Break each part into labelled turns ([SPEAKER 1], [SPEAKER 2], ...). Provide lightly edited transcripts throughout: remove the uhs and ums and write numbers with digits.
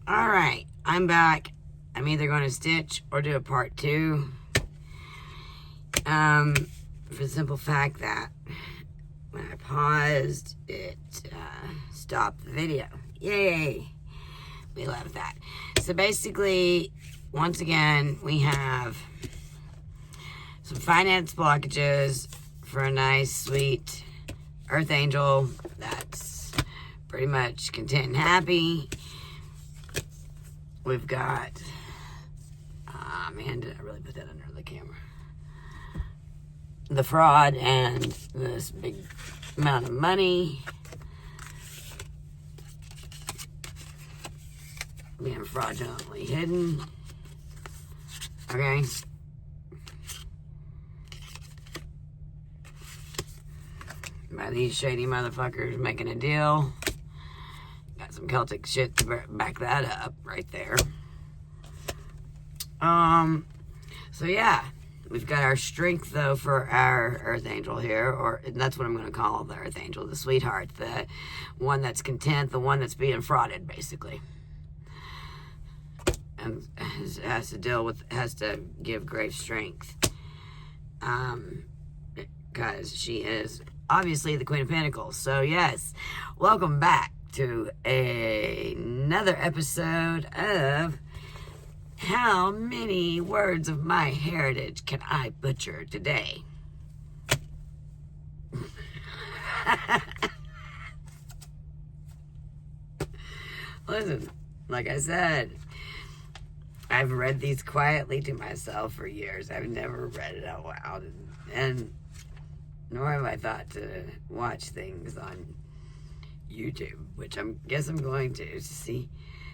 [SPEAKER 1] Alright, I'm back. I'm either going to stitch or do a part 2. For the simple fact that when I paused, it stopped the video. Yay! We love that. So basically, once again, we have some finance blockages for a nice, sweet Earth Angel that's pretty much content and happy. We've got, man, did I really put that under the camera? The fraud and this big amount of money being fraudulently hidden. Okay. By these shady motherfuckers making a deal. Got some Celtic shit to back that up right there. So yeah, we've got our strength though for our Earth Angel here, or that's what I'm going to call the Earth Angel, the sweetheart, the one that's content, the one that's being frauded, basically, and has to give great strength, because she is obviously the Queen of Pentacles. So yes, welcome back to another episode of How Many Words of My Heritage Can I Butcher Today? Listen, like I said, I've read these quietly to myself for years. I've never read it out loud, and nor have I thought to watch things on YouTube, which I guess I'm going to see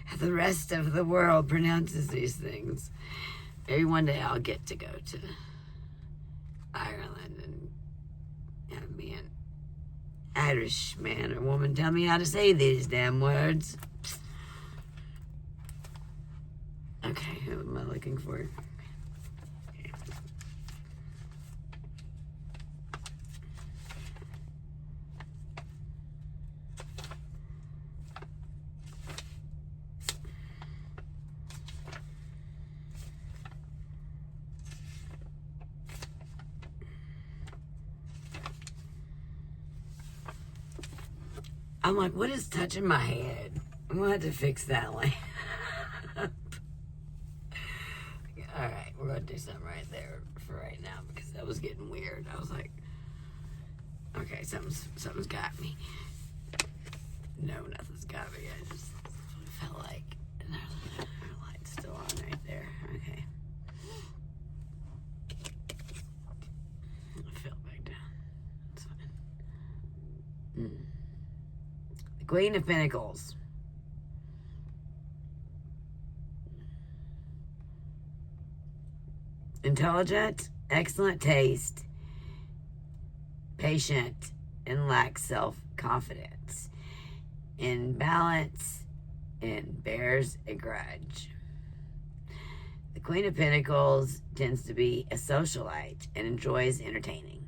[SPEAKER 1] how the rest of the world pronounces these things. Maybe one day I'll get to go to Ireland and have me an Irish man or woman tell me how to say these damn words. Okay, who am I looking for? I'm like, what is touching my head? I'm going to have to fix that one. Alright, we're going to do something right there for right now, because that was getting weird. I was like, okay, something's got me. No, nothing's got me. I just felt like, and our light's still on right there. Okay. I fell back down. That's fine. The Queen of Pentacles. Intelligent, excellent taste, patient, and lacks self-confidence. In balance, and bears a grudge. The Queen of Pentacles tends to be a socialite and enjoys entertaining.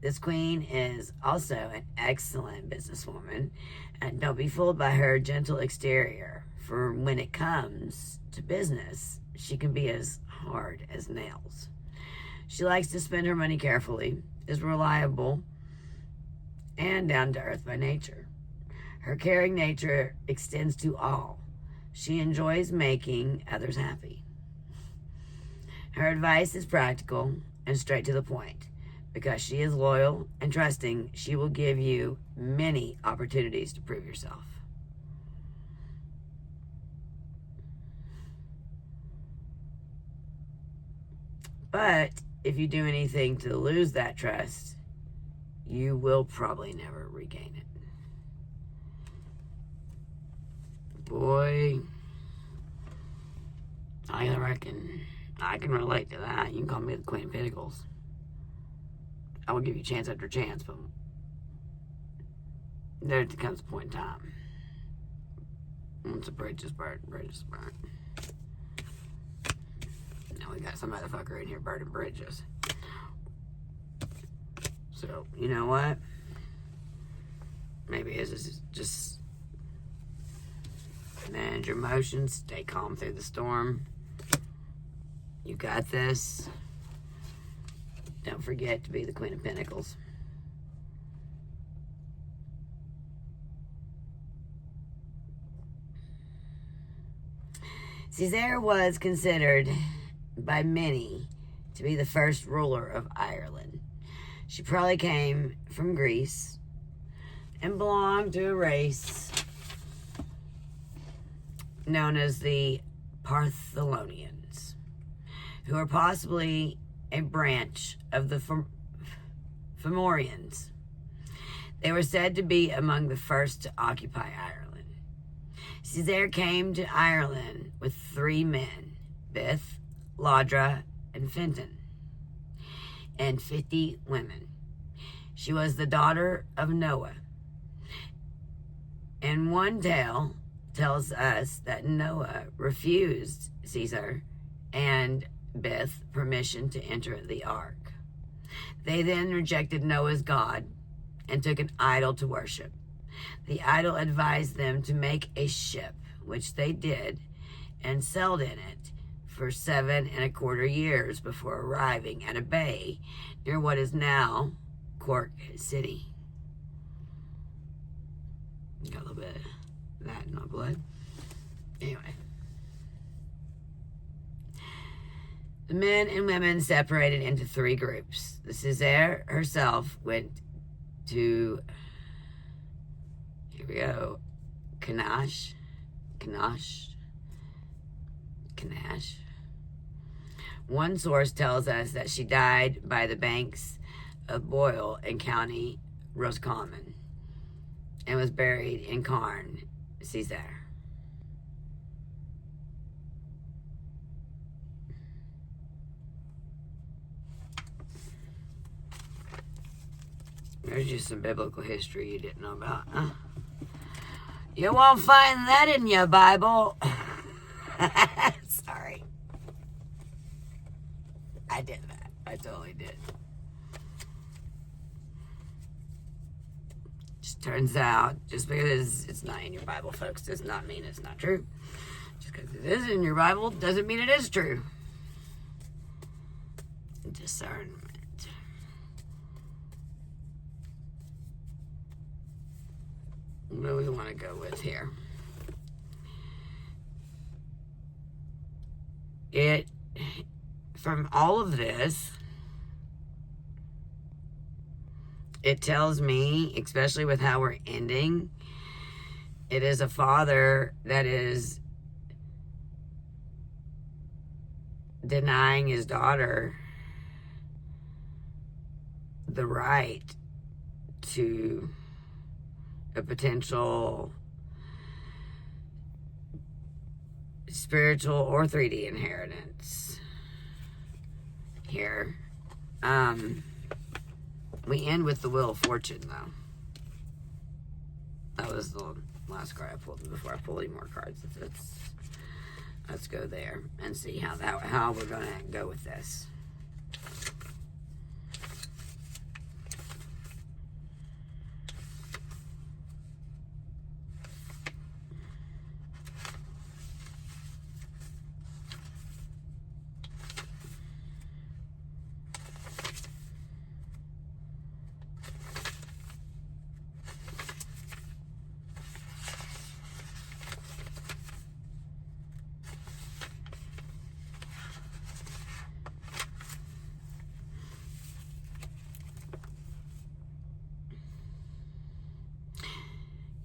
[SPEAKER 1] This queen is also an excellent businesswoman, and don't be fooled by her gentle exterior, for when it comes to business, she can be as hard as nails. She likes to spend her money carefully, is reliable, and down to earth by nature. Her caring nature extends to all. She enjoys making others happy. Her advice is practical and straight to the point. Because she is loyal and trusting, she will give you many opportunities to prove yourself. But if you do anything to lose that trust, you will probably never regain it. Boy, I reckon I can relate to that. You can call me the Queen of Pentacles. I will give you chance after chance, but there comes a point in time. Once a bridge is burnt, bridge is burnt. Now we got some motherfucker in here burning bridges. So, you know what? Maybe this is just Manage your emotions. Stay calm through the storm. You got this. Don't forget to be the Queen of Pentacles. Caesar was considered by many to be the first ruler of Ireland. She probably came from Greece and belonged to a race known as the Partholonians, who are possibly a branch of the Fomorians. They were said to be among the first to occupy Ireland. Caesar came to Ireland with 3 men, Bith, Laudra, and Fintan, and 50 women. She was the daughter of Noah. And one tale tells us that Noah refused Caesar and Bith permission to enter the ark. They then rejected Noah's God and took an idol to worship. The idol advised them to make a ship, which they did, and sailed in it for 7.25 years before arriving at a bay near what is now Cork City. Got a little bit of that in my blood. Anyway. The men and women separated into 3 groups. The Caesar herself went to, here we go, Canash. One source tells us that she died by the banks of Boyle in County Roscommon and was buried in Carn, Caesar. There's just some biblical history you didn't know about, huh? You won't find that in your Bible. Sorry. I did that. I totally did. Just turns out, just because it's not in your Bible, folks, does not mean it's not true. Just because it is in your Bible doesn't mean it is true. Discernment. What do we want to go with here? From all of this, it tells me, especially with how we're ending, it is a father that is denying his daughter the right to a potential spiritual or 3D inheritance here. We end with the Wheel of Fortune, though. That was the last card I pulled before I pull any more cards. Let's go there and see how we're going to go with this.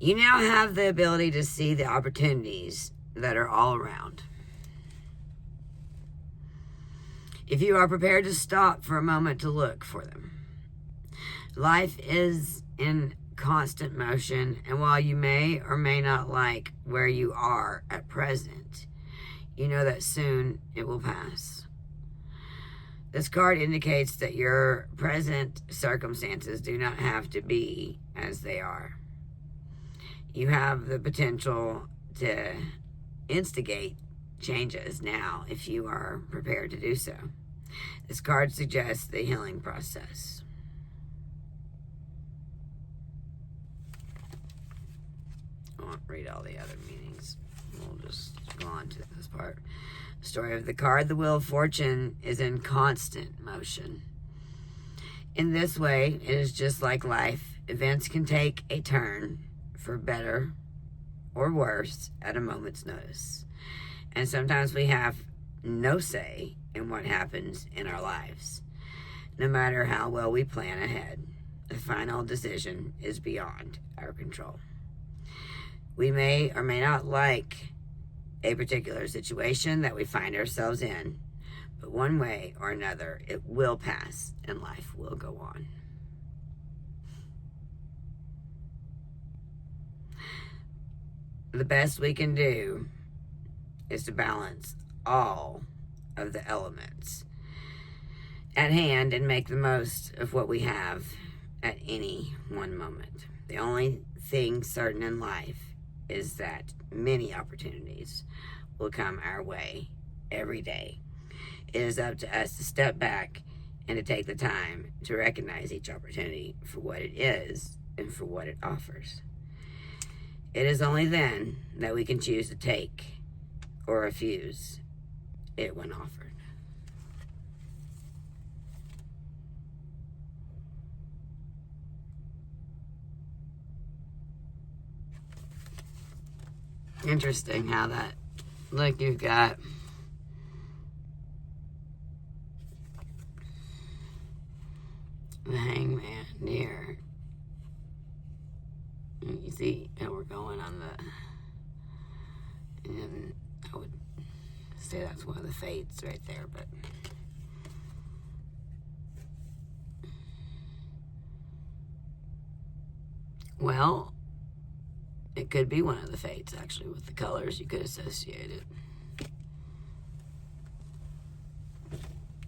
[SPEAKER 1] You now have the ability to see the opportunities that are all around. If you are prepared to stop for a moment to look for them. Life is in constant motion, and while you may or may not like where you are at present, you know that soon it will pass. This card indicates that your present circumstances do not have to be as they are. You have the potential to instigate changes now if you are prepared to do so. This card suggests the healing process. I won't read all the other meanings. part. The story of the card, the Wheel of Fortune, is in constant motion. In this way, it is just like life. Events can take a turn for better or worse at a moment's notice. And sometimes we have no say in what happens in our lives. No matter how well we plan ahead, the final decision is beyond our control. We may or may not like a particular situation that we find ourselves in, but one way or another, it will pass and life will go on. The best we can do is to balance all of the elements at hand and make the most of what we have at any one moment. The only thing certain in life is that many opportunities will come our way every day. It is up to us to step back and to take the time to recognize each opportunity for what it is and for what it offers. It is only then that we can choose to take or refuse it when offered. Interesting how that, look, you've got the Hangman here. You see how we're going on the, and I would say that's one of the fates right there, but well, it could be one of the fates, actually, with the colors. You could associate it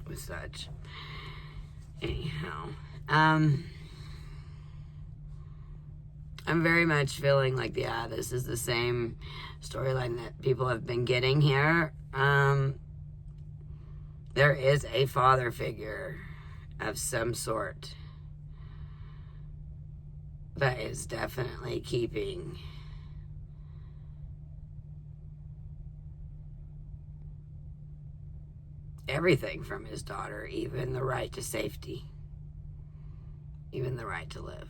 [SPEAKER 1] with such. Anyhow, I'm very much feeling like, yeah, this is the same storyline that people have been getting here. There is a father figure of some sort that is definitely keeping everything from his daughter, even the right to safety, even the right to live.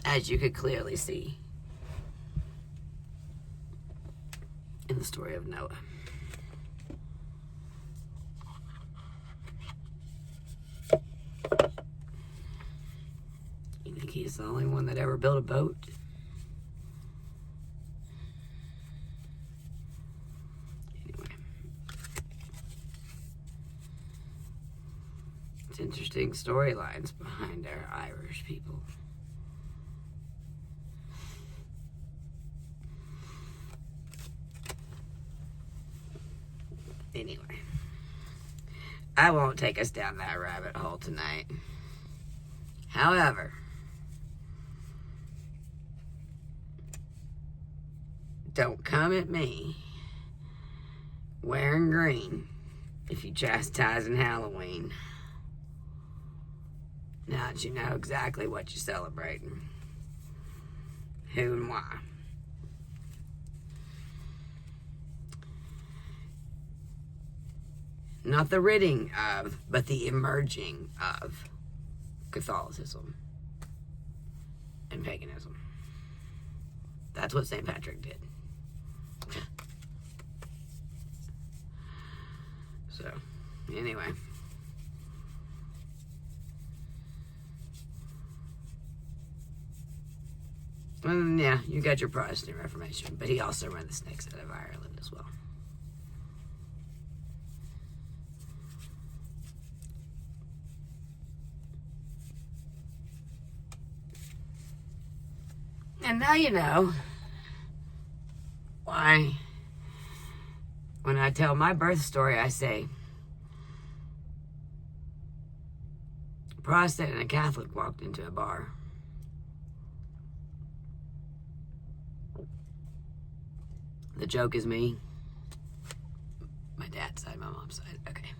[SPEAKER 1] As you could clearly see in the story of Noah. You think he's the only one that ever built a boat? Anyway. It's interesting storylines behind our Irish people. Anyway, I won't take us down that rabbit hole tonight. However, don't come at me wearing green if you chastising Halloween. Now that you know exactly what you're celebrating, who and why. Not the ridding of, but the emerging of Catholicism and paganism. That's what St. Patrick did. So, anyway. Yeah, you got your Protestant Reformation, but he also ran the snakes out of Ireland as well. And now you know why when I tell my birth story, I say a Protestant and a Catholic walked into a bar. The joke is me. My dad's side, my mom's side. Okay.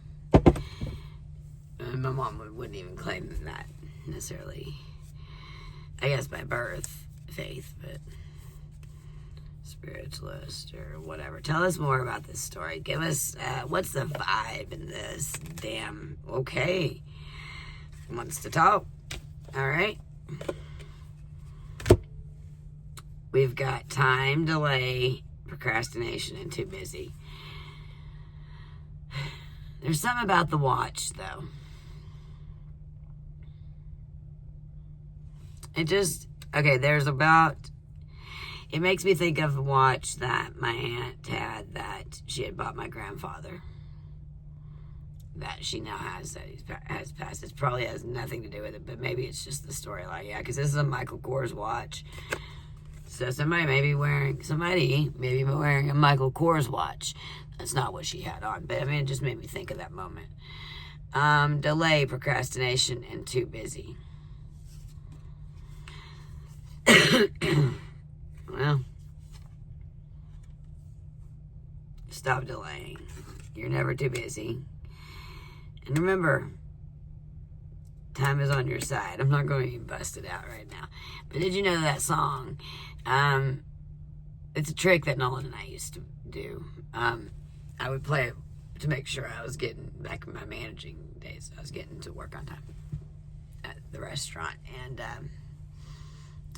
[SPEAKER 1] My mom wouldn't even claim that necessarily I guess by birth, faith, but spiritualist or whatever. Tell us more about this story. Give us, what's the vibe in this? Damn, okay. Wants to talk. All right. We've got time, delay, procrastination, and too busy. There's something about the watch, though. It makes me think of a watch that my aunt had that she had bought my grandfather. That she now has, that he has passed. It probably has nothing to do with it, but maybe it's just the storyline. Yeah, because this is a Michael Kors watch. So somebody may be wearing a Michael Kors watch. That's not what she had on, but I mean, it just made me think of that moment. Delay, procrastination, and too busy. Well, stop delaying. You're never too busy. And remember, time is on your side. I'm not going to bust it out right now. But did you know that song? It's a trick that Nolan and I used to do. I would play it to make sure I was getting, back in my managing days, I was getting to work on time at the restaurant. And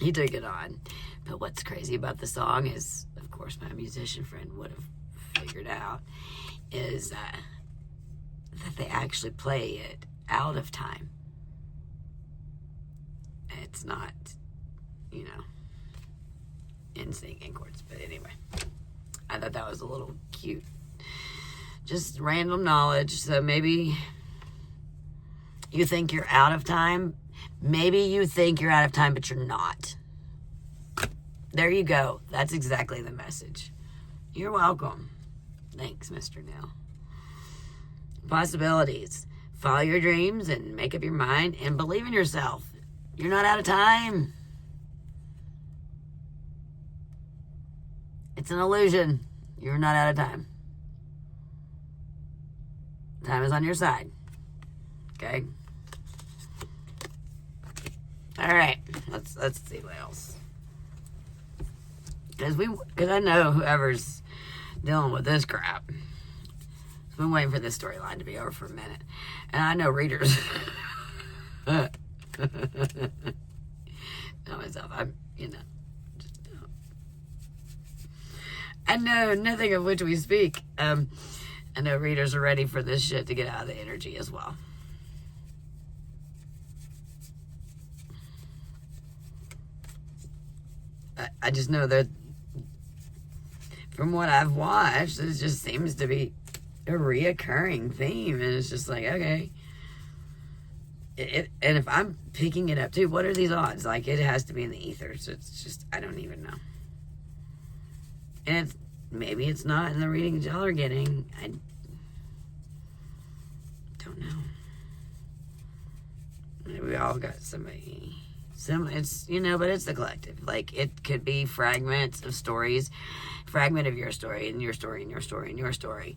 [SPEAKER 1] he took it on. But what's crazy about the song is, of course, my musician friend would have figured out, is that they actually play it out of time. It's not, in sync in chords. But anyway, I thought that was a little cute. Just random knowledge. So maybe you think you're out of time. Maybe you think you're out of time, but you're not. There you go. That's exactly the message. You're welcome. Thanks, Mr. Neil. Possibilities. Follow your dreams and make up your mind and believe in yourself. You're not out of time. It's an illusion. You're not out of time. Time is on your side. Okay? All right. Let's see what else. Because I know whoever's dealing with this crap has been waiting for this storyline to be over for a minute. And I know readers. Not myself. I know nothing of which we speak. I know readers are ready for this shit to get out of the energy as well. I just know that from what I've watched, it just seems to be a reoccurring theme. And it's just like, okay. And if I'm picking it up too, what are these odds? Like, it has to be in the ether. So it's just, I don't even know. And maybe it's not in the readings y'all are getting. I don't know. Maybe we all got somebody. It's, but it's the collective. Like, it could be fragments of stories, fragment of your story, and your story, and your story, and your story.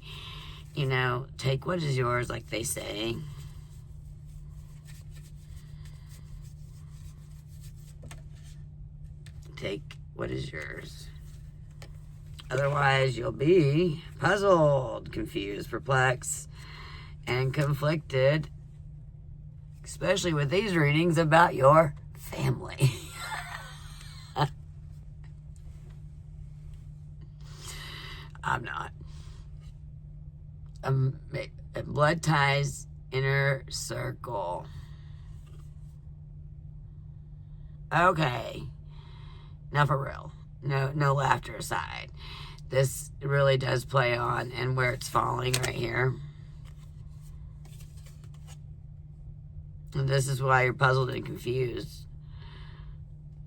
[SPEAKER 1] Take what is yours, like they say. Take what is yours. Otherwise, you'll be puzzled, confused, perplexed, and conflicted, especially with these readings about your family. I'm not. Blood ties, inner circle. Okay. Now for real. No laughter aside. This really does play on and where it's falling right here. And this is why you're puzzled and confused.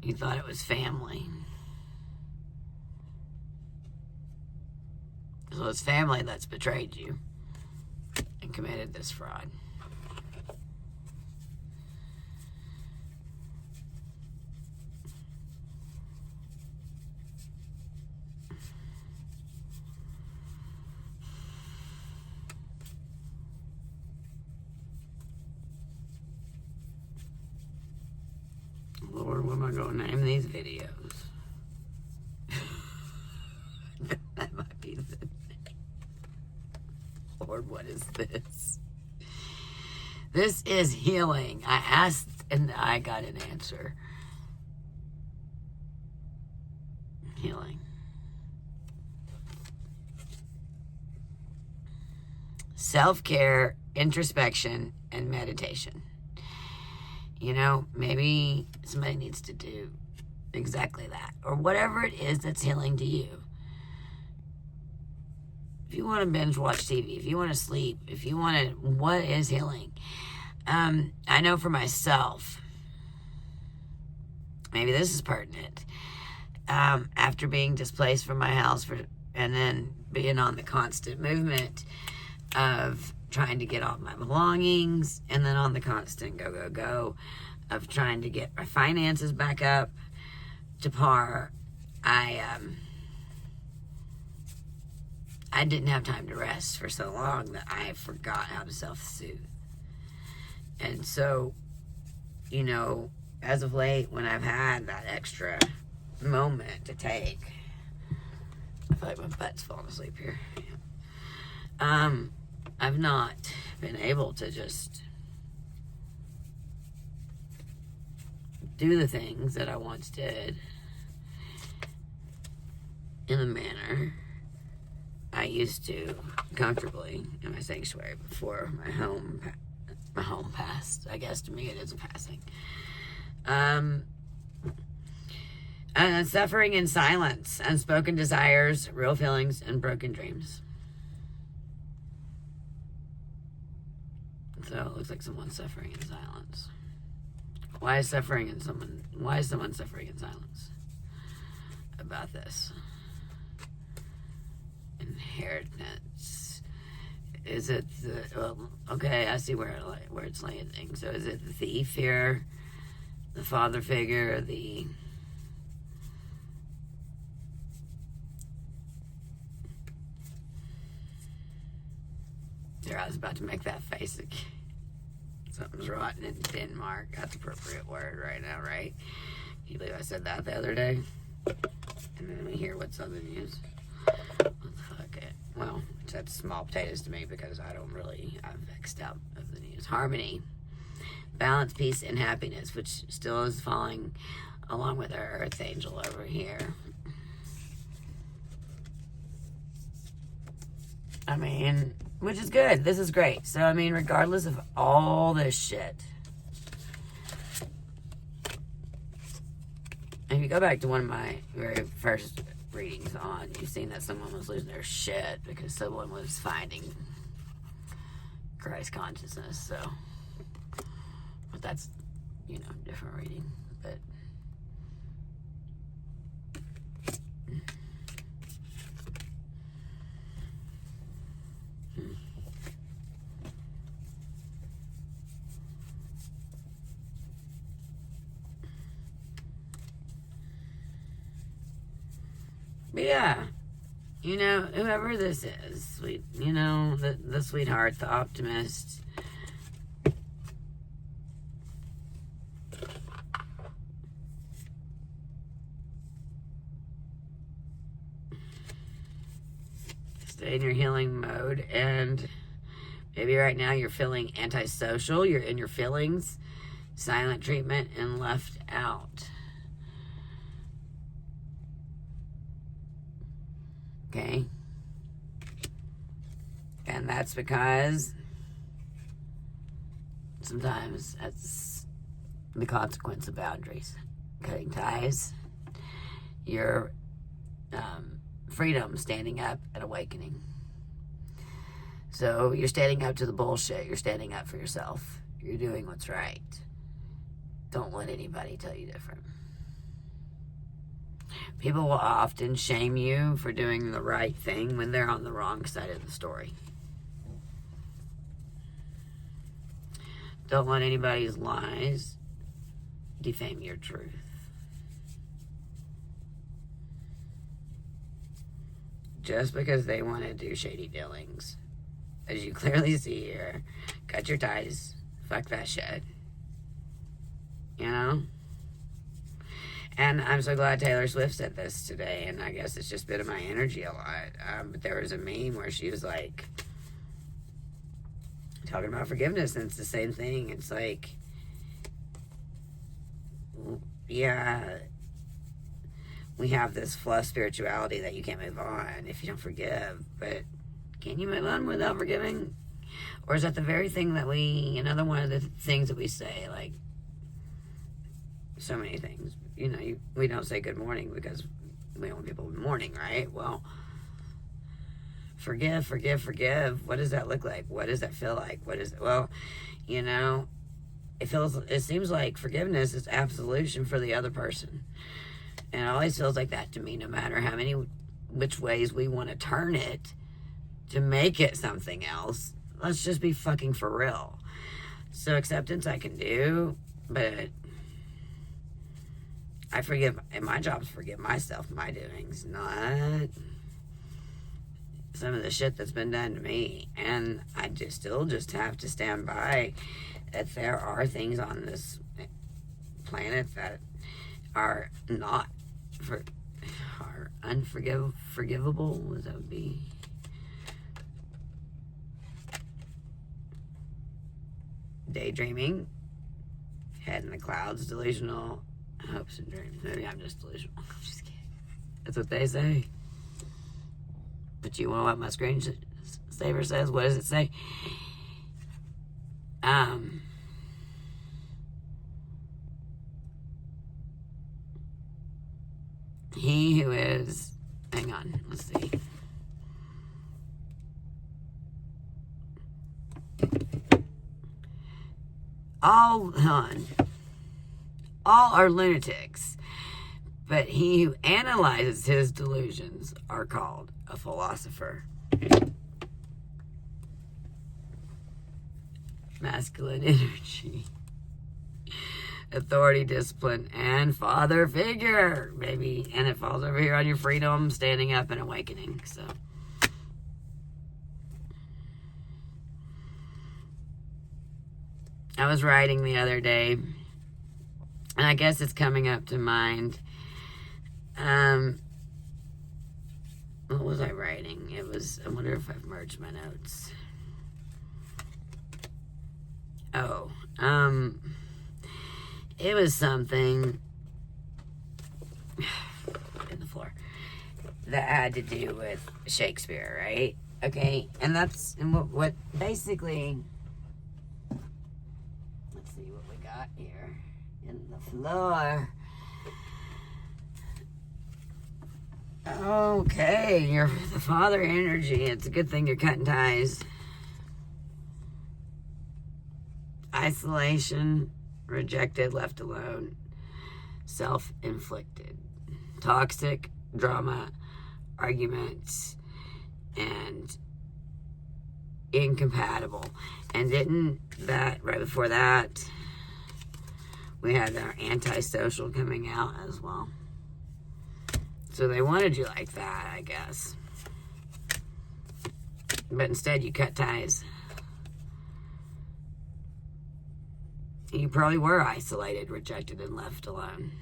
[SPEAKER 1] You thought it was family. So it's family that's betrayed you and committed this fraud. Lord, what am I going to name these videos? That might be the name. Lord, what is this? This is healing. I asked and I got an answer. Healing. Self-care, introspection, and meditation. You know, maybe somebody needs to do exactly that. Or whatever it is that's healing to you. If you want to binge watch TV, if you want to sleep, if you want to, what is healing? I know for myself, maybe this is pertinent. After being displaced from my house and then being on the constant movement of trying to get all my belongings, and then on the constant go of trying to get my finances back up to par, I didn't have time to rest for so long that I forgot how to self-soothe. And so, you know, as of late, when I've had that extra moment to take, I feel like my butt's falling asleep here. Yeah. I've not been able to just do the things that I once did in the manner I used to comfortably in my sanctuary before my home passed. I guess to me it is a passing. Suffering in silence, unspoken desires, real feelings, and broken dreams. So it looks like someone's suffering in silence. Why is someone suffering in silence about this? Inheritance. Is it okay, I see where it's landing. So is it the thief here, the father figure, the I was about to make that face again. Something's rotten in Denmark. That's appropriate word right now, right? Can you believe I said that the other day? And then we hear what's on the news. Fuck it. Well, that's small potatoes to me because I'm vexed out of the news. Harmony. Balance, peace, and happiness, which still is falling along with our earth angel over here. I mean, which is good. This is great. So, I mean, regardless of all this shit, if you go back to one of my very first readings on, you've seen that someone was losing their shit because someone was finding Christ consciousness. So, but that's, different reading. But yeah, whoever this is, the sweetheart, the optimist, stay in your healing mode, and maybe right now you're feeling antisocial, you're in your feelings, silent treatment, and left out. Okay? And that's because sometimes that's the consequence of boundaries. Cutting ties, your freedom, standing up, and awakening. So you're standing up to the bullshit. You're standing up for yourself. You're doing what's right. Don't let anybody tell you different. People will often shame you for doing the right thing when they're on the wrong side of the story. Don't let anybody's lies defame your truth. Just because they want to do shady dealings, as you clearly see here, cut your ties, fuck that shit. And I'm so glad Taylor Swift said this today, and I guess it's just been in my energy a lot. But there was a meme where she was like, talking about forgiveness, and it's the same thing. It's like, yeah, we have this fluff spirituality that you can't move on if you don't forgive, but can you move on without forgiving? Or is that the very thing that another one of the things that we say, like, so many things, we don't say good morning because we don't want people in mourning, right? Well, forgive. What does that look like? What does that feel like? Well, it seems like forgiveness is absolution for the other person. And it always feels like that to me, no matter which ways we want to turn it to make it something else. Let's just be fucking for real. So acceptance I can do, but I forgive, and my job is to forgive myself, my doings, not some of the shit that's been done to me. And I still have to stand by that there are things on this planet that are not are unforgivable. What that would be? Daydreaming, head in the clouds, delusional, hopes and dreams. Maybe I'm just delusional. I'm just kidding. That's what they say. But you know what my screensaver says? What does it say? He who is, hang on, let's see. All are lunatics, but he who analyzes his delusions are called a philosopher. Masculine energy, authority, discipline, and father figure, baby. And it falls over here on your freedom, standing up, and awakening. So I was writing the other day, and I guess it's coming up to mind. What was I writing? I wonder if I've merged my notes. Oh, it was something in the floor that had to do with Shakespeare, right? Okay, and what basically, let's see what we got here in the floor. Okay, you're the father energy. It's a good thing you're cutting ties. Isolation, rejected, left alone, self-inflicted, toxic, drama, arguments, and incompatible. And didn't that, right before that, we had our antisocial coming out as well. So they wanted you like that, I guess. But instead you cut ties. You probably were isolated, rejected, and left alone.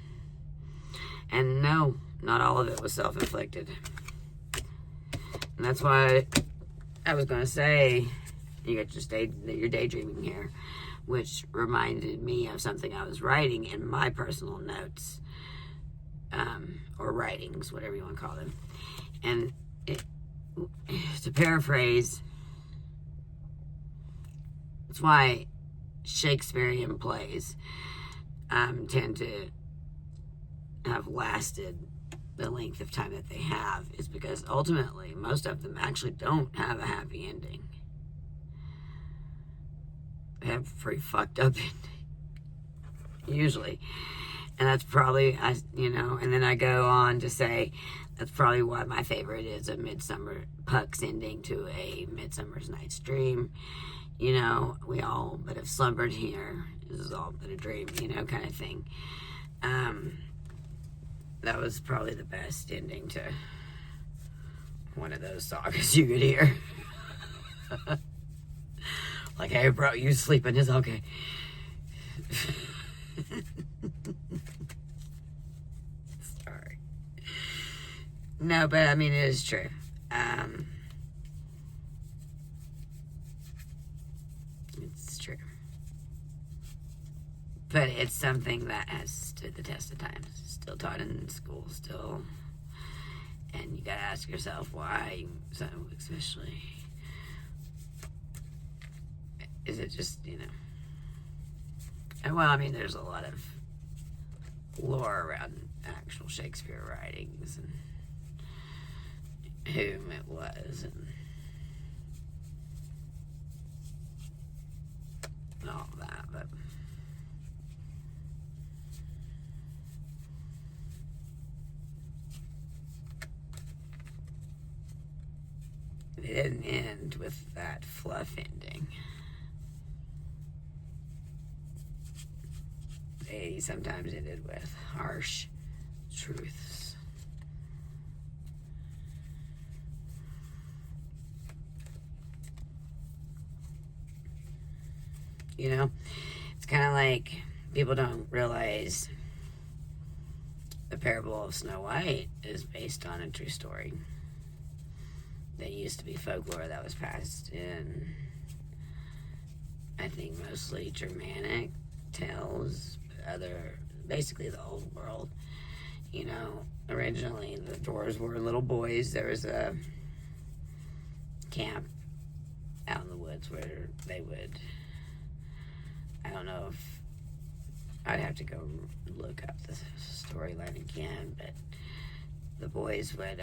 [SPEAKER 1] And no, not all of it was self-inflicted. And that's why I was going to say, you got your daydreaming here, which reminded me of something I was writing in my personal notes, or writings, whatever you want to call them. And to paraphrase, it's why Shakespearean plays tend to have lasted the length of time that they have, is because ultimately most of them actually don't have a happy ending. They have a pretty fucked up ending, usually. And that's probably, and then I go on to say that's probably why my favorite is Puck's ending to a Midsummer's Night's Dream. We all but have slumbered here. This is all but a dream, kind of thing. That was probably the best ending to one of those sagas you could hear. Like, hey, bro, you sleeping is okay. No, but I mean, it is true. It's true. But it's something that has stood the test of time. Still taught in school, still. And you gotta ask yourself why, so especially. Is it just, and well, I mean, there's a lot of lore around actual Shakespeare writings and whom it was and all that, but it didn't end with that fluff ending. They sometimes ended with harsh truths. It's kind of like people don't realize the parable of Snow White is based on a true story. That used to be folklore that was passed in, I think, mostly Germanic tales, basically the old world. Originally the dwarves were little boys. There was a camp out in the woods where they would, I don't know if, I'd have to go look up the storyline again, but the boys would,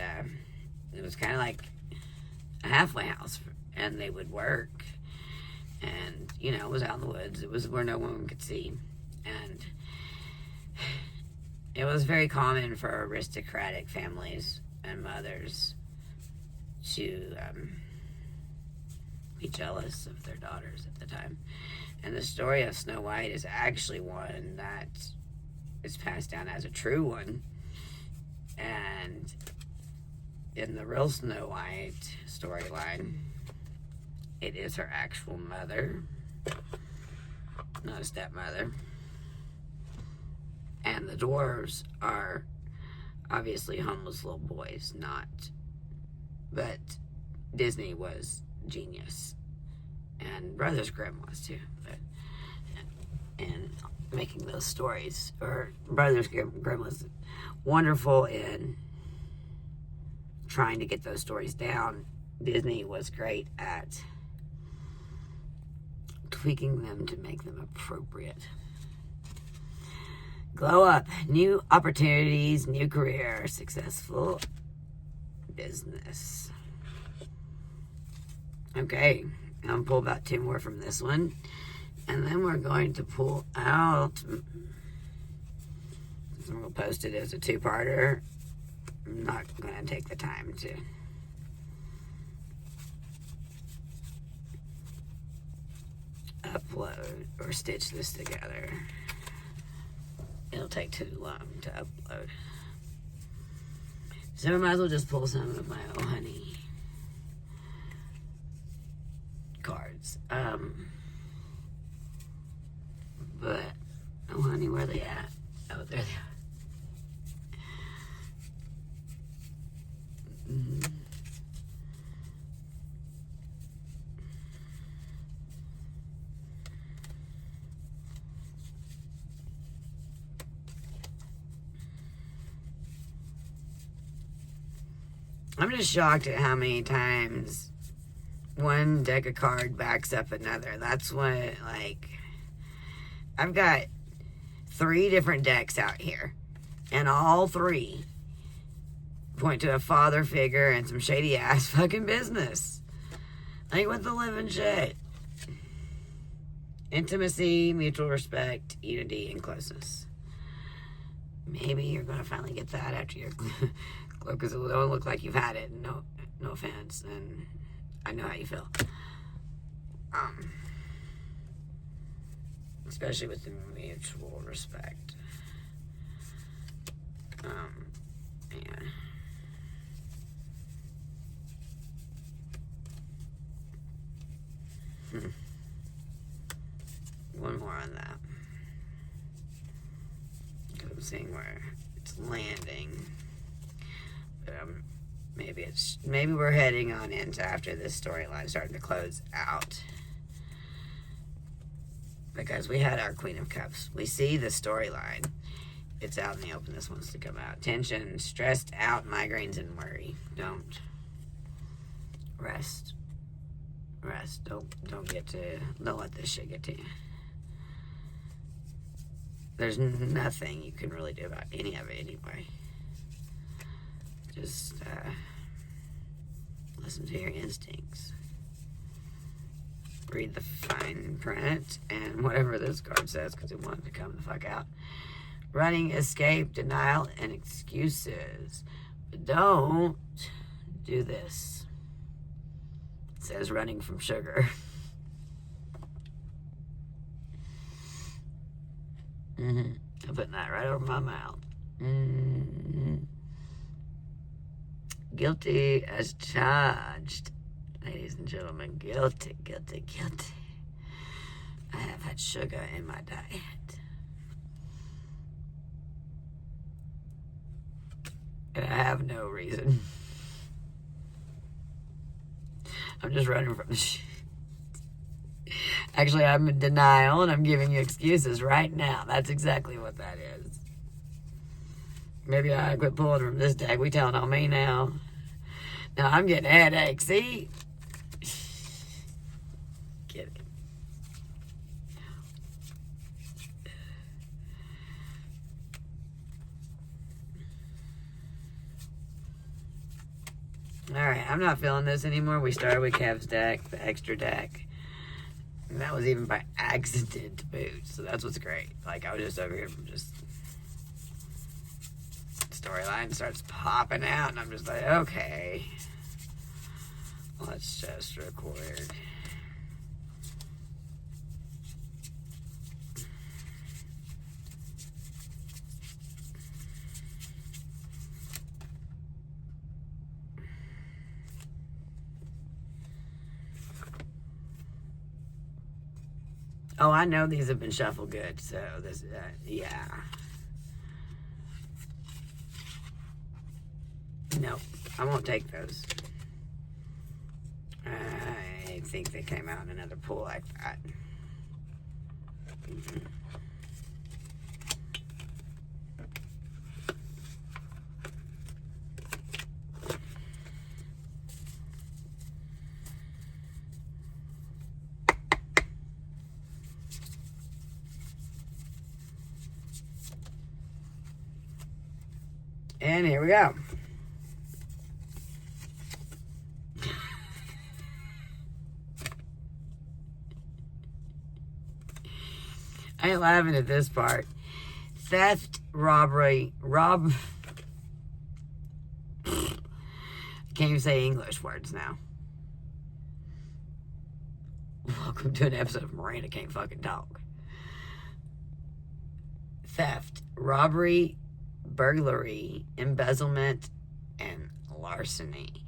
[SPEAKER 1] it was kind of like a halfway house, and they would work, and, it was out in the woods. It was where no one could see, and it was very common for aristocratic families and mothers to be jealous of their daughters at the time. And the story of Snow White is actually one that is passed down as a true one. And in the real Snow White storyline, it is her actual mother, not a stepmother. And the dwarves are obviously homeless little boys, but Disney was genius. And Brothers Grimm was too. And making those stories, or Brothers Grimm was wonderful in trying to get those stories down. Disney was great at tweaking them to make them appropriate. Glow up, new opportunities, new career, successful business. Okay, I'm going to pull about 2 more from this one. And then we're going to pull out, I'm going to post it as a 2-parter. I'm not going to take the time to upload or stitch this together. It'll take too long to upload. So I might as well just pull some of my Oh Honey cards. But, Oh Honey, where are they at? Oh, there they are. I'm just shocked at how many times one deck of card backs up another. That's what, I've got 3 different decks out here, and all 3 point to a father figure and some shady ass fucking business. What the living shit? Intimacy, mutual respect, unity, and closeness. Maybe you're gonna finally get that after your because it don't look like you've had it. No offense, and I know how you feel. Especially with the mutual respect. Yeah. One more on that. I'm seeing where it's landing. But maybe we're heading on into after this storyline starting to close out. Because we had our Queen of Cups. We see the storyline. It's out in the open. This wants to come out. Tension, stressed out, migraines, and worry. Don't. Rest. Don't let this shit get to you. There's nothing you can really do about any of it anyway. Just listen to your instincts. Read the fine print and whatever this card says, because it wanted to come the fuck out. Running, escape, denial, and excuses. But don't do this. It says running from sugar. I'm putting that right over my mouth. Guilty as charged. Ladies and gentlemen, guilty. I have had sugar in my diet. And I have no reason. I'm just running from the shit. Actually, I'm in denial and I'm giving you excuses right now. That's exactly what that is. Maybe I quit pulling from this deck. We telling on me now. Now I'm getting a headache. See? Get it. Alright, I'm not feeling this anymore. We started with Kev's deck, the extra deck. And that was even by accident to boot. So that's what's great. Like, I was just over here from just... storyline starts popping out. And I'm just like, okay. Let's just record. Oh, I know these have been shuffled good, so this, yeah. No, I won't take those. I think they came out in another pool like that. And here we go. I ain't laughing at this part. Theft, robbery, can't even say English words now. Welcome to an episode of Miranda Can't Fucking Talk. Theft, robbery, burglary, embezzlement, and larceny.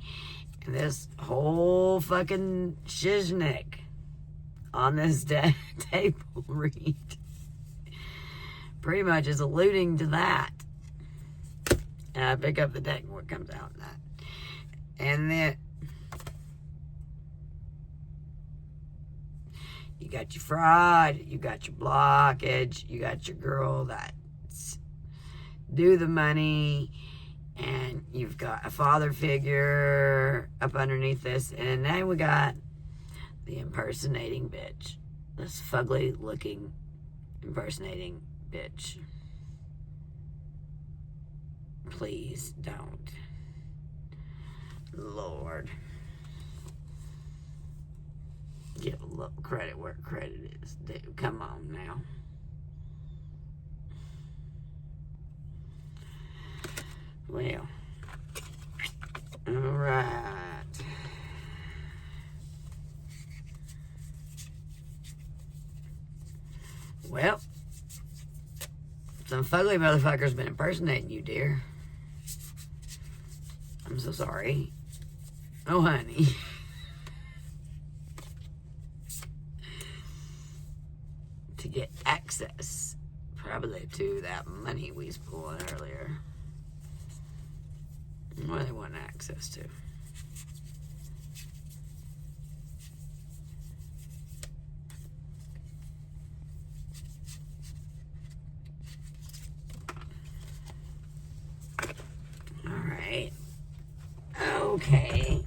[SPEAKER 1] And this whole fucking shiznick on this table read pretty much is alluding to that. And I pick up the deck and what comes out in that. And then you got your fraud, you got your blockage, you got your girl that's do the money, and you've got a father figure up underneath this, and then we got the impersonating bitch. This fugly looking impersonating bitch. Please don't. Lord. Give a little credit where credit is due. Come on now. Well. Alright. Well, some fugly motherfucker's been impersonating you, dear. I'm so sorry. Oh, honey. To get access, probably to that money we was pulling earlier. Well, want access to. All right. Okay.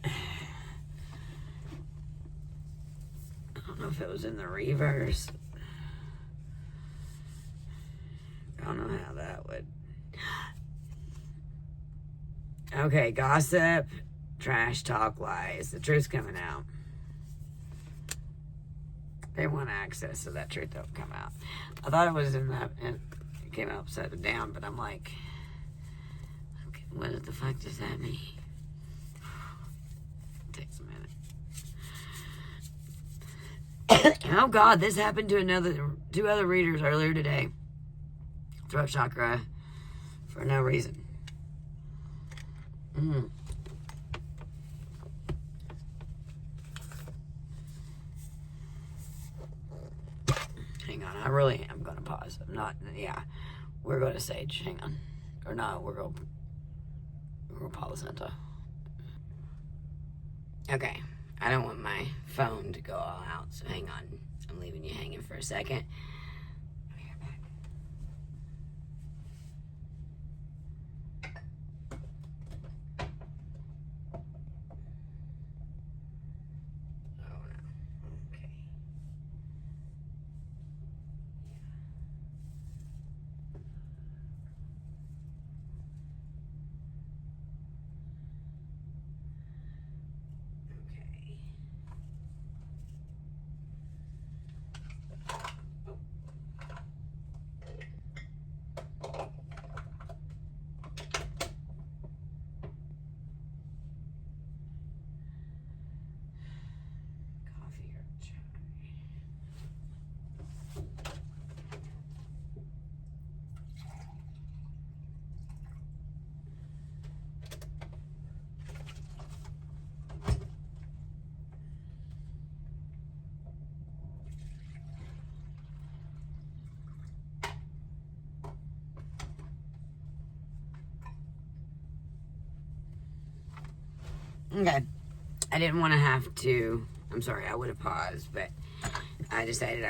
[SPEAKER 1] I don't know if it was in the reverse. I don't know how that would. Okay, gossip, trash talk, lies. The truth's coming out. They want access so that truth don't come out. I thought it was in that, it came out upside down, but I'm like, okay, what the fuck does that mean? It takes a minute. Oh God, this happened to two other readers earlier today. Throat chakra for no reason. Hang on, I really am going to pause. I'm not, yeah. We're going to Sage. Hang on. Or no, we're going Palo Santo. Okay. I don't want my phone to go all out, so hang on. I'm leaving you hanging for a second. I'll be right back. Oh, no. Okay. Okay. I didn't want to have to. I'm sorry, I would have paused, but I decided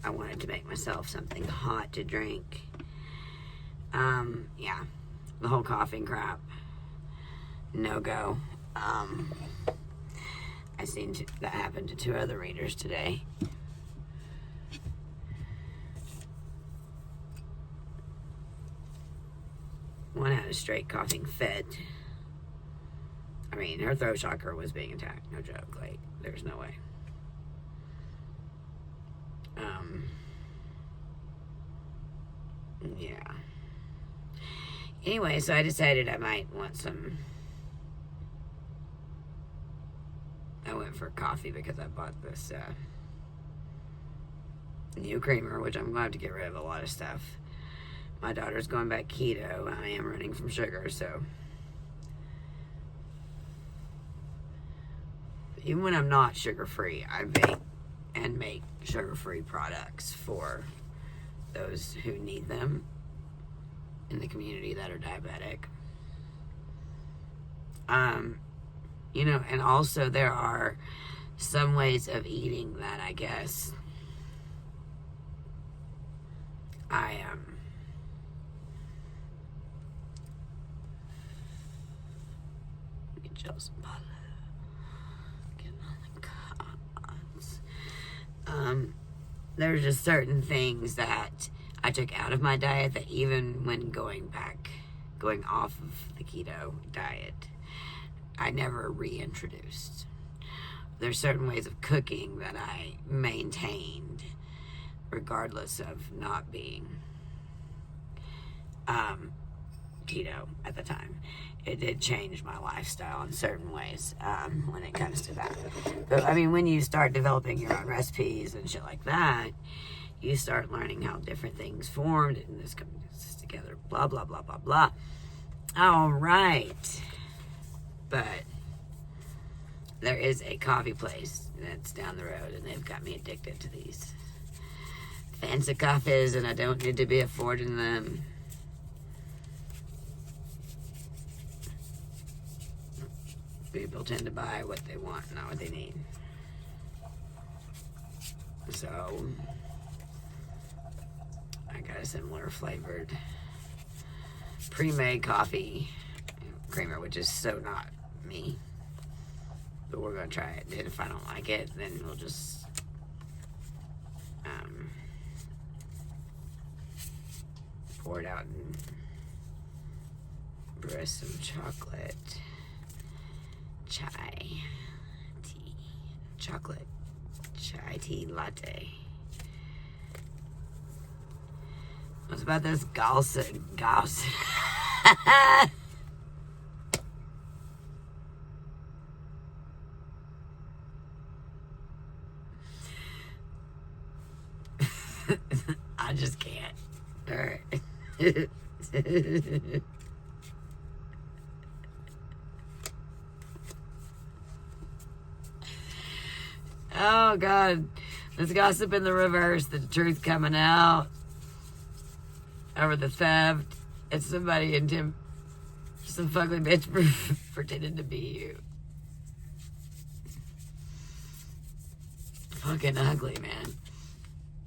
[SPEAKER 1] I wanted to make myself something hot to drink. Yeah. The whole coughing crap. No go. I seen that happen to two other readers today. One had a straight coughing fit. I mean, her throat chakra was being attacked. No joke. Like, there's no way. Yeah. Anyway, so I decided I might want some. I went for coffee because I bought this new creamer, which I'm glad to get rid of a lot of stuff. My daughter's going back keto, and I am running from sugar, so. Even when I'm not sugar-free, I bake and make sugar-free products for those who need them in the community that are diabetic. You know, and also there are some ways of eating that I guess I get jealous of there's just certain things that I took out of my diet that even when going off of the keto diet, I never reintroduced. There's certain ways of cooking that I maintained regardless of not being keto at the time. It did change my lifestyle in certain ways when it comes to that. But I mean, when you start developing your own recipes and shit like that, you start learning how different things formed and this comes together, blah, blah, blah, blah, blah. All right. But there is a coffee place that's down the road, and they've got me addicted to these fancy coffees, and I don't need to be affording them. People tend to buy what they want, not what they need. So, I got a similar flavored pre-made coffee creamer, which is so not me. But we're going to try it. And if I don't like it, then we'll just pour it out and brew us some chocolate chai tea. Chocolate chai tea latte. What's about this Gauss? I just can't. All right. Oh, God. There's gossip in the reverse. The truth coming out over the theft. It's somebody in some fugly bitch pretending to be you. Fucking ugly, man.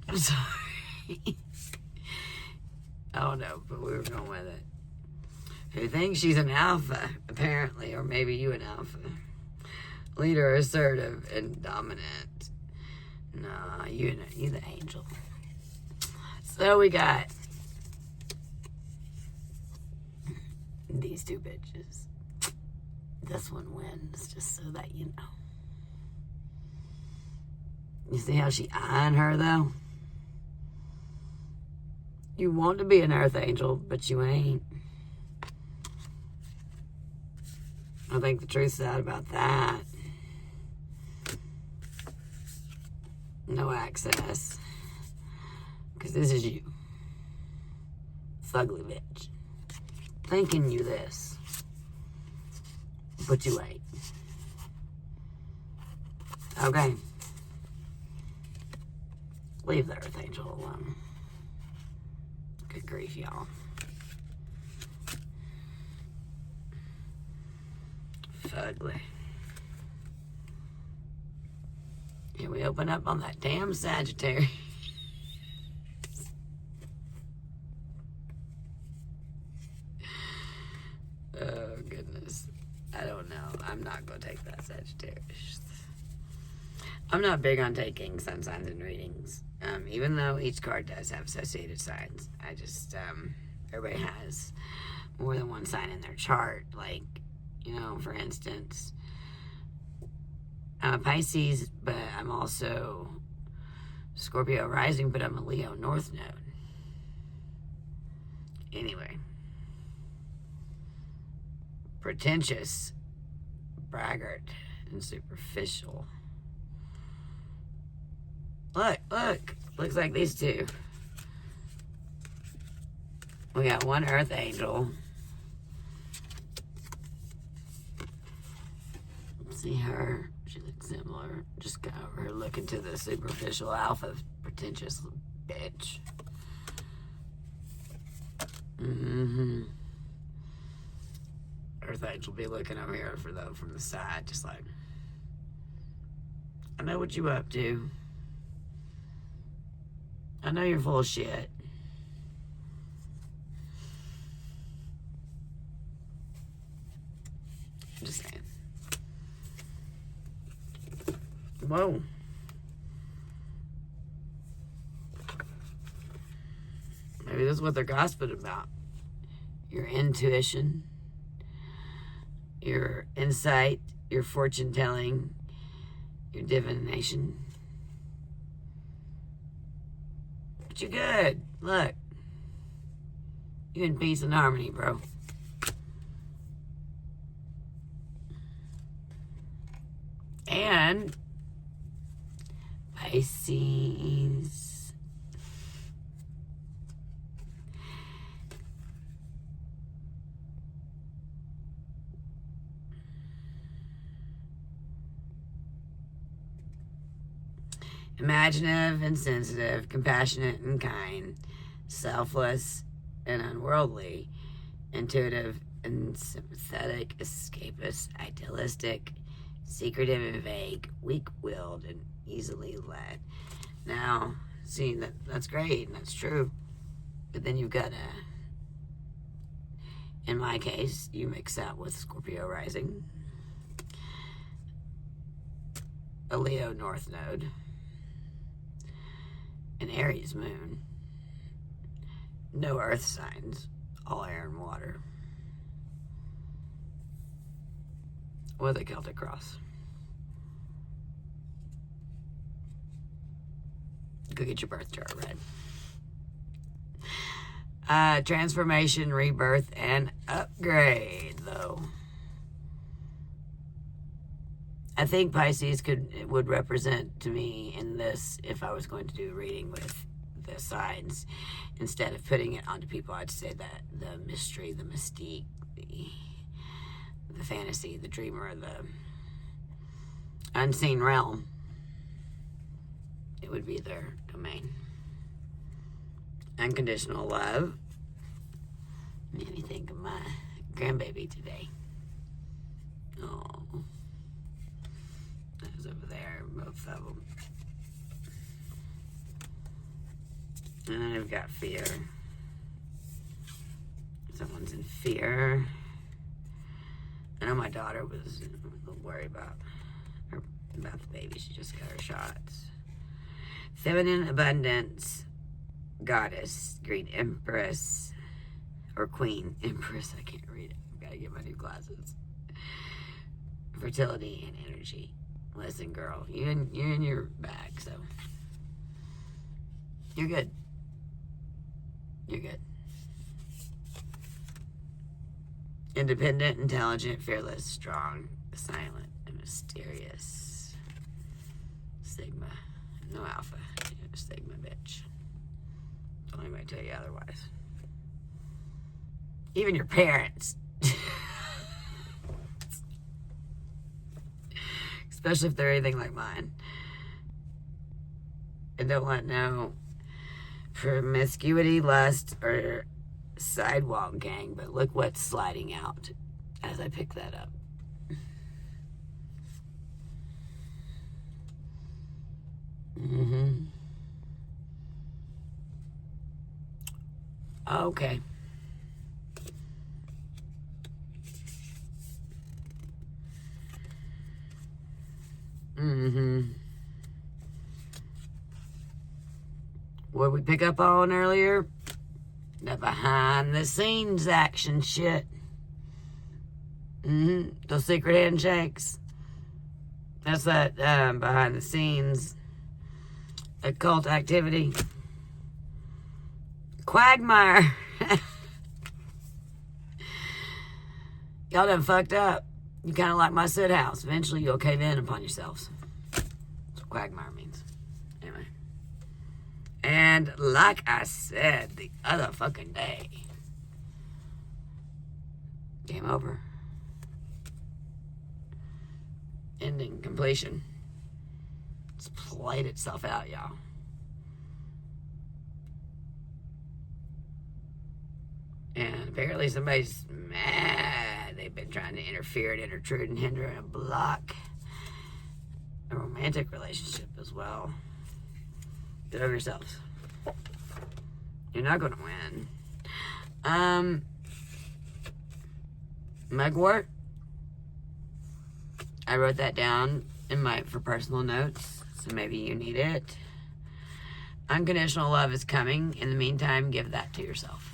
[SPEAKER 1] I'm sorry. I don't know, but we were going with it. Who thinks she's an alpha, apparently, or maybe you an alpha. Leader, assertive, and dominant. Nah, you the angel. So we got these two bitches. This one wins, just so that you know. You see how she eyeing her, though? You want to be an earth angel, but you ain't. I think the truth's out about that. No access. Because this is you. Fugly bitch. Thinking you this. But you ain't. Okay. Leave the earth angel alone. Good grief, y'all. Fugly. Here we open up on that damn Sagittarius. Oh, goodness. I don't know. I'm not going to take that Sagittarius. I'm not big on taking sun signs and readings. Even though each card does have associated signs. I just, everybody has more than one sign in their chart. Like, for instance, I'm a Pisces, but I'm also Scorpio rising, but I'm a Leo North Node. Anyway. Pretentious, braggart, and superficial. Look. Looks like these two. We got one earth angel. See her. She looks similar. Just got over here looking to the superficial alpha pretentious bitch. Earth angel be looking over here from the side, just like, I know what you up to. I know you're full of shit. I'm just saying. Whoa. Maybe this is what they're gossiping about. Your intuition, your insight, your fortune telling, your divination. But you're good. Look. You in peace and harmony, bro. And Pisces. imaginative and sensitive, compassionate and kind, selfless and unworldly, intuitive and sympathetic, escapist, idealistic, secretive and vague, weak-willed and easily led. Now, see, that's great and that's true, but then you've got in my case, you mix that with Scorpio rising, a Leo North Node, an Aries moon, no earth signs, all air and water, with a Celtic cross. Go get your birth chart read. Transformation, rebirth, and upgrade, though. I think Pisces would represent to me in this, if I was going to do a reading with the signs, instead of putting it onto people, I'd say that the mystery, the mystique, the fantasy, the dreamer, the unseen realm, it would be their domain. Unconditional love. Made me think of my grandbaby today. Oh, that was over there, both of them. And then I've got fear. Someone's in fear. I know my daughter was a little worried about the baby. She just got her shots. Feminine abundance, goddess, green empress, or queen empress. I can't read it. I've got to get my new glasses. Fertility and energy. Listen, girl, you're in your bag, so you're good. You're good. Independent, intelligent, fearless, strong, silent, and mysterious. Sigma. No alpha. You're a Sigma bitch. Don't anybody tell you otherwise. Even your parents. Especially if they're anything like mine. And don't want no promiscuity, lust, or sidewalk gang. But look what's sliding out as I pick that up. Okay. What did we pick up on earlier? The behind the scenes action shit. Those secret handshakes. That's that behind the scenes occult activity. Quagmire. Y'all done fucked up. You kind of like my sit house. Eventually you'll cave in upon yourselves. That's what quagmire means. Anyway. And like I said the other fucking day, game over. Ending, completion. It's played itself out, y'all. And apparently somebody's mad. They've been trying to interfere and intrude and hinder and block a romantic relationship as well. Get over yourselves. You're not going to win. Mugwort. I wrote that down for personal notes, so maybe you need it. Unconditional love is coming. In the meantime, give that to yourself.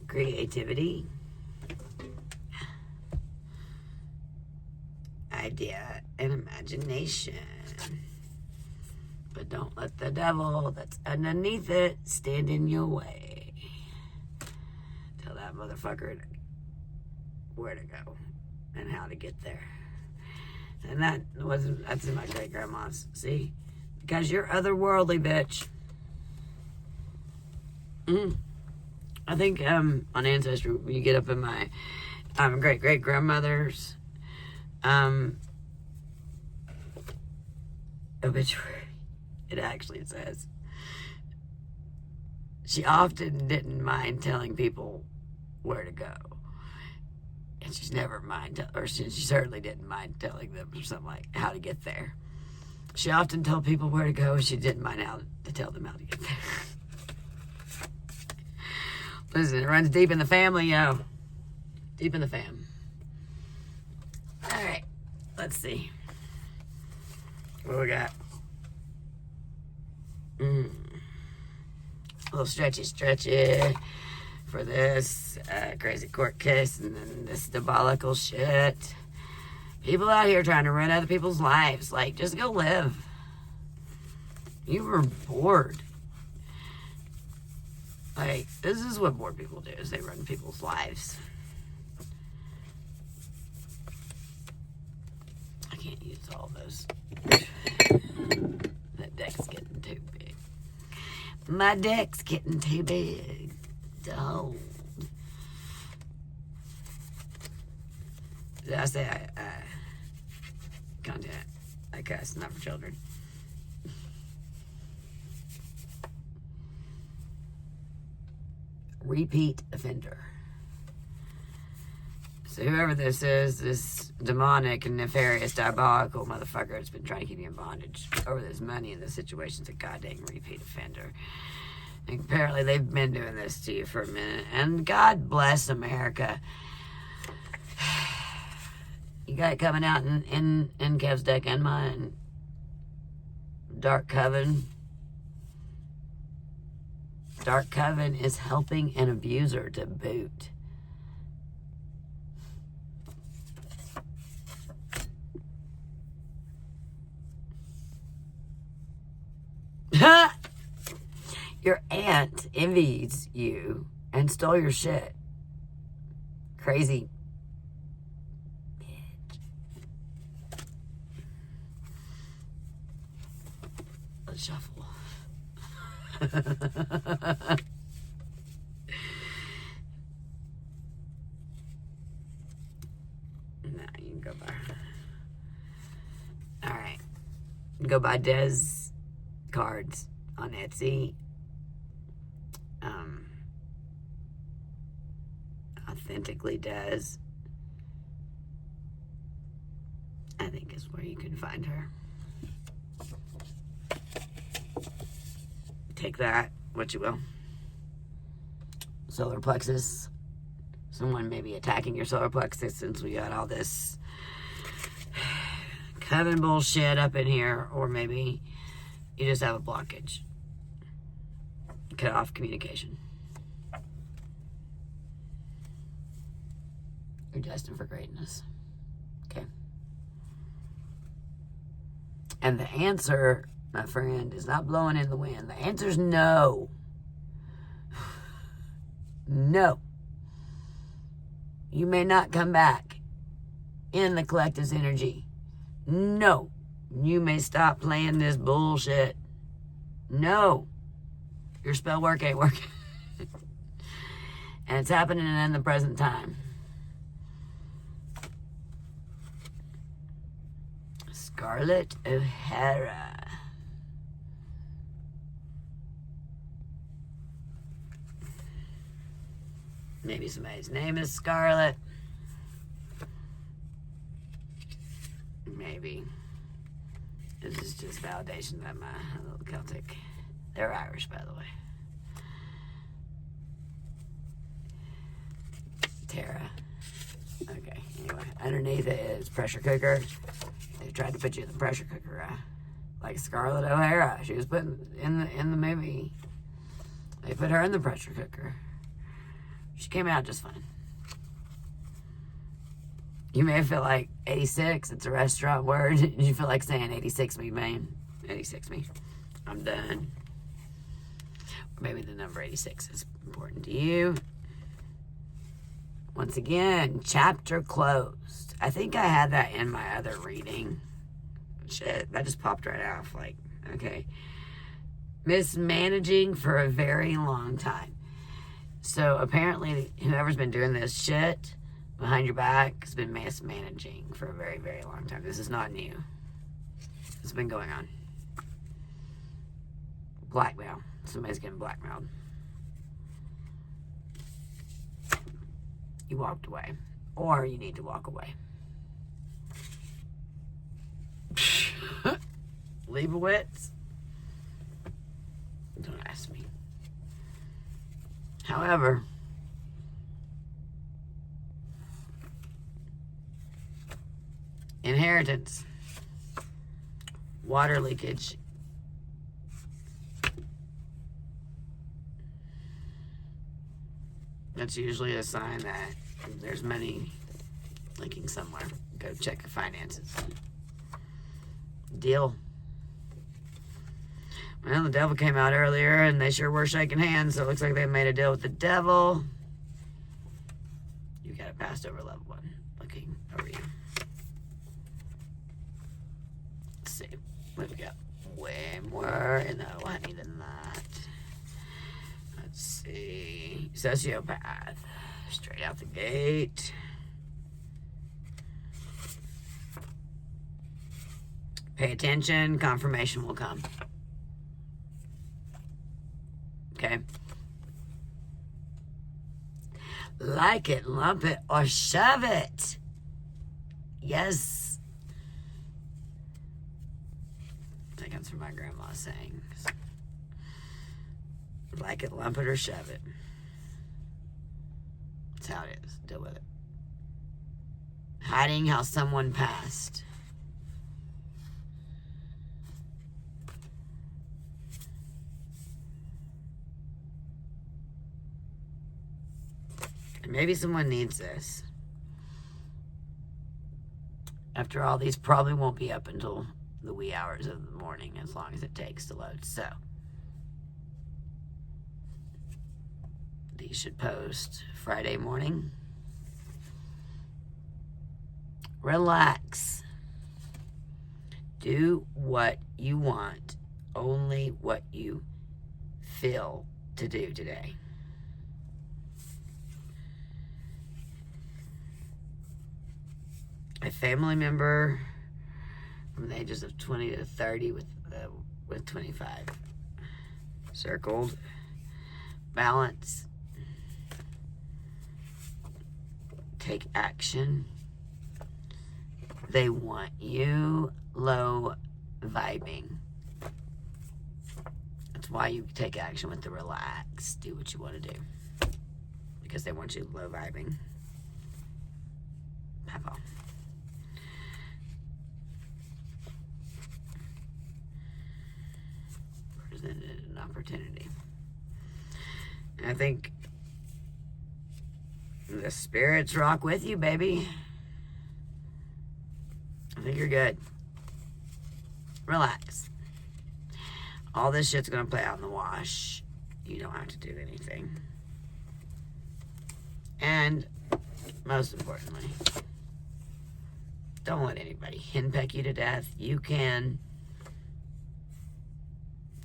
[SPEAKER 1] Creativity, idea, and imagination. But don't let the devil that's underneath it stand in your way. Tell that motherfucker where to go and how to get there. And that's in my great grandma's. See? Because you're otherworldly, bitch. I think on Ancestry, when you get up in my great great grandmother's obituary, it actually says she often didn't mind telling people where to go. And she's never she certainly didn't mind telling them or something like how to get there. She often told people where to go, and she didn't mind how to tell them how to get there. Listen, it runs deep in the family, yo. Deep in the fam. All right, let's see. What we got? A little stretchy for this crazy court case, and then this diabolical shit. People out here trying to ruin other people's lives. Like, just go live. You were bored. Like, this is what bored people do, is they run people's lives. I can't use all those. That deck's getting too big. My deck's getting too big to hold. Did I say content? I cuss, not for children. Repeat offender. So whoever this is, this demonic and nefarious, diabolical motherfucker that's been trying to keep you in bondage over this money and this situation's a goddamn repeat offender. And apparently they've been doing this to you for a minute. And God bless America. You got it coming out in Kev's deck and mine. Dark Coven. Dark Coven is helping an abuser to boot. Your aunt envies you and stole your shit. Crazy bitch. Let's shuffle. Nah, you can go by. Alright. Go buy Des cards on Etsy. Authentically Des, I think, is where you can find her. Take that, what you will. Solar plexus. Someone may be attacking your solar plexus since we got all this coven bullshit up in here, or maybe you just have a blockage. Cut off communication. You're destined for greatness. Okay. And the answer, my friend, is not blowing in the wind. The answer is no. No. You may not come back in the collective's energy. No. You may stop playing this bullshit. No. Your spell work ain't working. And it's happening in the present time. Scarlett O'Hara. Maybe somebody's name is Scarlett. Maybe. This is just validation that my little Celtic. They're Irish, by the way. Tara. Okay, anyway. Underneath it is pressure cooker. They tried to put you in the pressure cooker, like Scarlett O'Hara. She was put in the movie. They put her in the pressure cooker. She came out just fine. You may feel like 86. It's a restaurant word. You feel like saying 86 me, man. 86 me. I'm done. Or maybe the number 86 is important to you. Once again, chapter closed. I think I had that in my other reading. Shit, that just popped right off. Like, okay. Mismanaging for a very long time. So apparently, whoever's been doing this shit behind your back has been mismanaging for a very, very long time. This is not new. It's been going on. Blackmail. Somebody's getting blackmailed. You walked away. Or you need to walk away. Leibowitz? Don't ask me. However, inheritance, water leakage, that's usually a sign that there's money leaking somewhere. Go check your finances. Deal. Well, the devil came out earlier, and they sure were shaking hands, so it looks like they made a deal with the devil. You got it passed over level 1. Looking over you. Let's see. What we got? Way more in the money than that. Let's see. Sociopath. Straight out the gate. Pay attention. Confirmation will come. Okay. Like it, lump it, or shove it. Yes. I think that's what my grandma's saying. Like it, lump it, or shove it. That's how it is. Deal with it. Hiding how someone passed. Maybe someone needs this. After all, these probably won't be up until the wee hours of the morning, as long as it takes to load. So, these should post Friday morning. Relax. Do what you want, only what you feel to do today. A family member from the ages of 20 to 30 with 25. Circled. Balance. Take action. They want you. Low vibing. That's why you take action with the relax. Do what you want to do. Because they want you low vibing. Papa. Presented an opportunity. And I think the spirits rock with you, baby. I think you're good. Relax. All this shit's gonna play out in the wash. You don't have to do anything. And most importantly, don't let anybody henpeck you to death. You can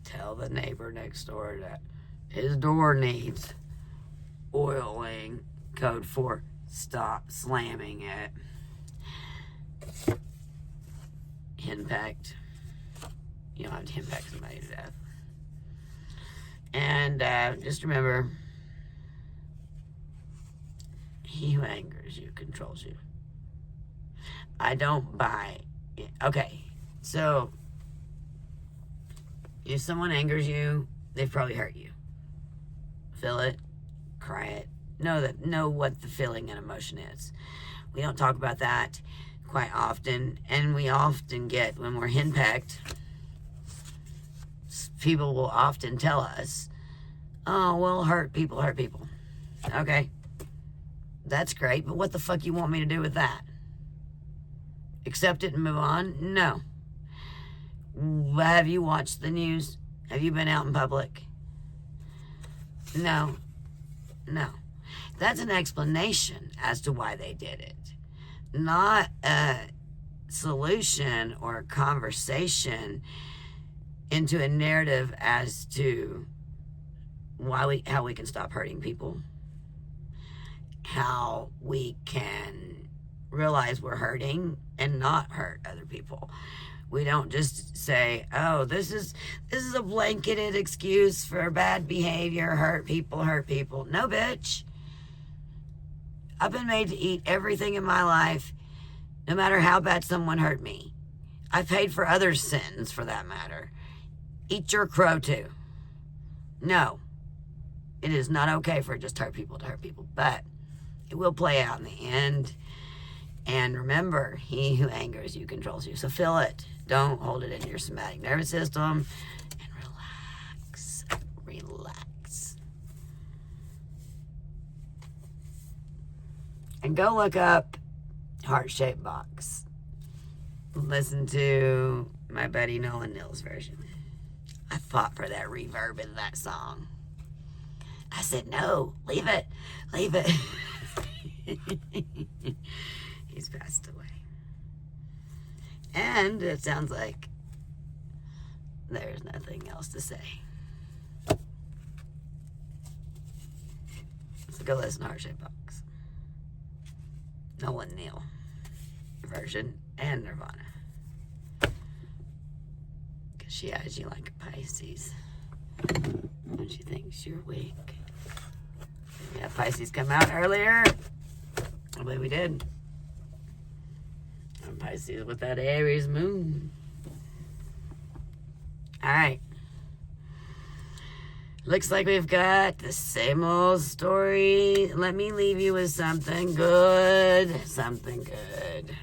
[SPEAKER 1] tell the neighbor next door that his door needs oiling. Code 4, stop slamming it. Henpecked. You don't have to henpeck somebody to death. And just remember, he who angers you controls you. I don't buy it. Okay, so if someone angers you, they've probably hurt you. Feel it, cry it, know what the feeling and emotion is. We don't talk about that quite often, and we often get, when we're henpecked, people will often tell us, oh, well, hurt people. Okay, that's great, but what the fuck you want me to do with that? Accept it and move on? No. Have you watched the news? Have you been out in public? No. That's an explanation as to why they did it. not a solution or a conversation into a narrative as to how we can stop hurting people, how we can realize we're hurting and not hurt other people. We don't just say, oh, this is a blanketed excuse for bad behavior, hurt people. No, bitch. I've been made to eat everything in my life, no matter how bad someone hurt me. I've paid for others' sins, for that matter. Eat your crow, too. No. It is not okay for just hurt people to hurt people, but it will play out in the end. And remember, he who angers you controls you. So feel it. Don't hold it in your somatic nervous system. And relax. Relax. And go look up Heart-Shaped Box. Listen to my buddy Nolan Nill's version. I fought for that reverb in that song. I said, no, leave it. Leave it. He's passed away. And it sounds like there's nothing else to say. So go listen to Heart-Shaped Box. Nolan Neal version and Nirvana. Because she eyes you like a Pisces when she thinks you're weak. We had Pisces come out earlier. I believe we did. And Pisces with that Aries moon. Alright. Looks like we've got the same old story. Let me leave you with something good. Something good.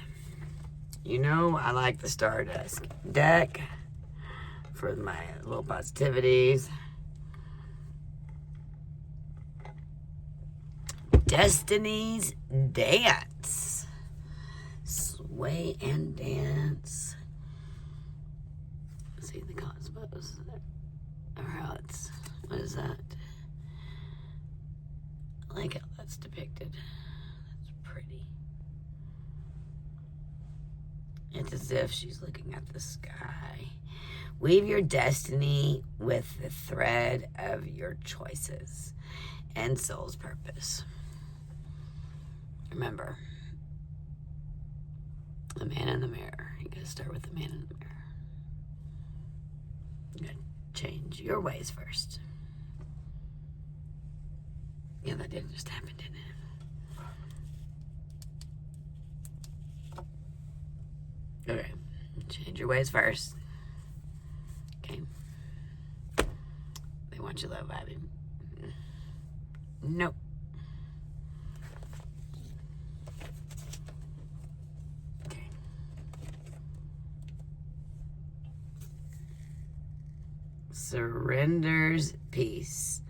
[SPEAKER 1] You know, I like the Stardust deck for my little positivities. Destiny's Dance. Sway and dance. Let's see the cosmos. Or how it's, what is that? I like how that's depicted. That's pretty. It's as if she's looking at the sky. Weave your destiny with the thread of your choices and soul's purpose. Remember, the man in the mirror. You gotta start with the man in the mirror. You gotta change your ways first. Yeah, that didn't just happen, didn't it? Okay, change your ways first. Okay. They want you love vibing. Nope. Okay. Surrenders peace.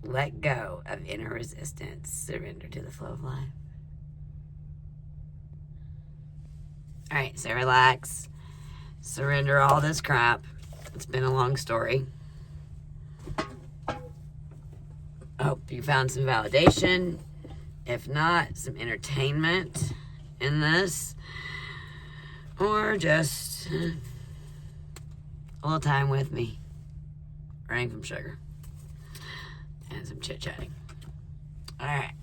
[SPEAKER 1] Let go of inner resistance. Surrender to the flow of life. Alright, so relax. Surrender all this crap. It's been a long story. I hope you found some validation. If not, some entertainment in this. Or just a little time with me. Running from sugar. And some chit-chatting. Alright.